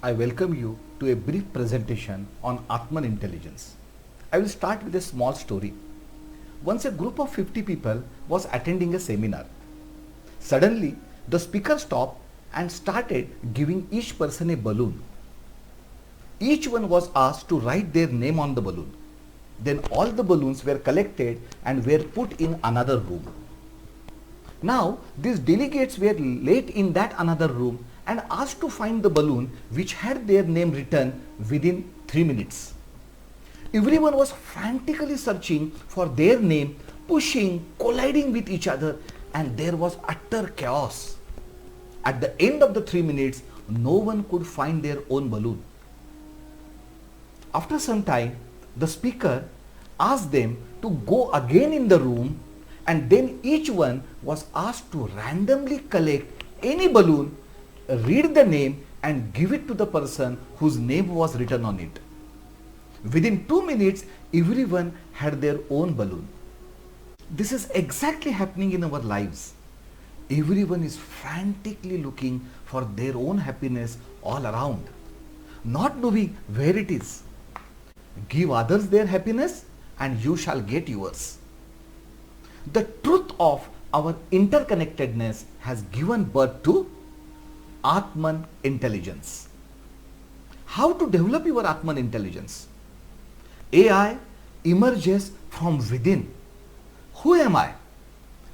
I welcome you to a brief presentation on Atman Intelligence. I will start with a small story. Once a group of 50 people was attending a seminar. Suddenly, the speaker stopped and started giving each person a balloon. Each one was asked to write their name on the balloon. Then all the balloons were collected and were put in another room. Now, these delegates were late in that another room and asked to find the balloon which had their name written within 3 minutes. Everyone was frantically searching for their name, pushing, colliding with each other, and there was utter chaos. At the end of the 3 minutes, no one could find their own balloon. After some time, the speaker asked them to go again in the room, and then each one was asked to randomly collect any balloon, read the name and give it to the person whose name was written on it. Within 2 minutes, everyone had their own balloon. This is exactly happening in our lives. Everyone is frantically looking for their own happiness all around, not knowing where it is. Give others their happiness and you shall get yours. The truth of our interconnectedness has given birth to Atman Intelligence. How to develop your Atman Intelligence? AI emerges from within. Who am I?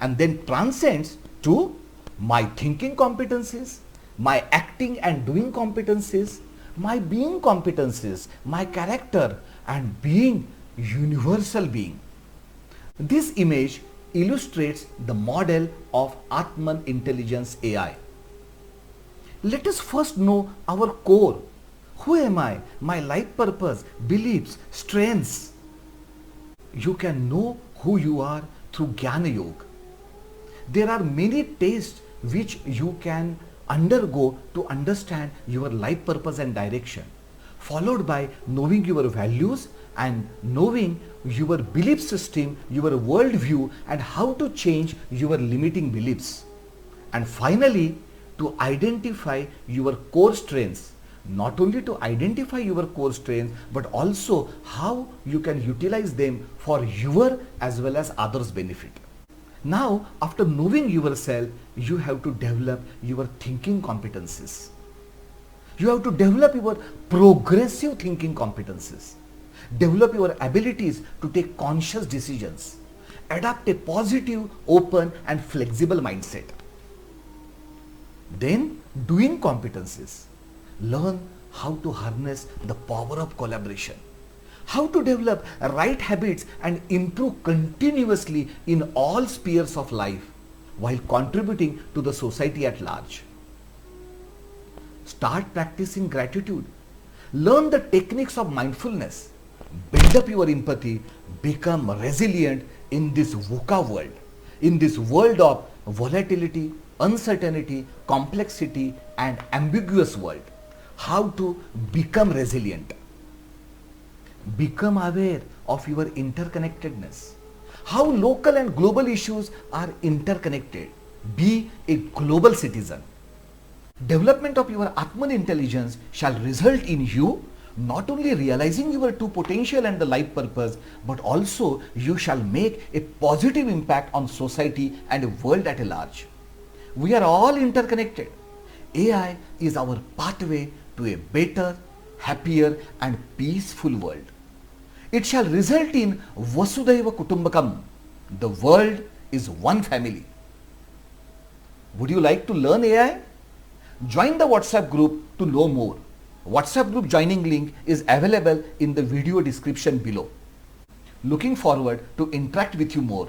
And then transcends to my thinking competencies, my acting and doing competencies, my being competencies, my character and being universal being. This image illustrates the model of Atman Intelligence AI. Let us first know our core. Who am I? My life purpose, beliefs, strengths. You can know who you are through Jnana Yoga. There are many tests which you can undergo to understand your life purpose and direction, followed by knowing your values and knowing your belief system, your worldview, and how to change your limiting beliefs. And finally, to identify your core strengths. Not only to identify your core strengths, but also how you can utilize them for your as well as others' benefit. Now, after knowing yourself, you have to develop your thinking competencies. You have to develop your progressive thinking competencies. Develop your abilities to take conscious decisions. Adopt a positive, open and flexible mindset. Then, doing competencies. Learn how to harness the power of collaboration. How to develop right habits and improve continuously in all spheres of life while contributing to the society at large. Start practicing gratitude. Learn the techniques of mindfulness. Build up your empathy. Become resilient in this VUCA world. In this world of volatility, uncertainty, complexity and ambiguous world. How to become resilient. Become aware of your interconnectedness. How local and global issues are interconnected. Be a global citizen. Development of your Atman Intelligence shall result in you not only realizing your true potential and the life purpose, but also you shall make a positive impact on society and the world at large. We are all interconnected. AI is our pathway to a better, happier and peaceful world. It shall result in Vasudhaiva Kutumbakam. The world is one family. Would you like to learn AI? Join the WhatsApp group to know more. WhatsApp group joining link is available in the video description below. Looking forward to interact with you more.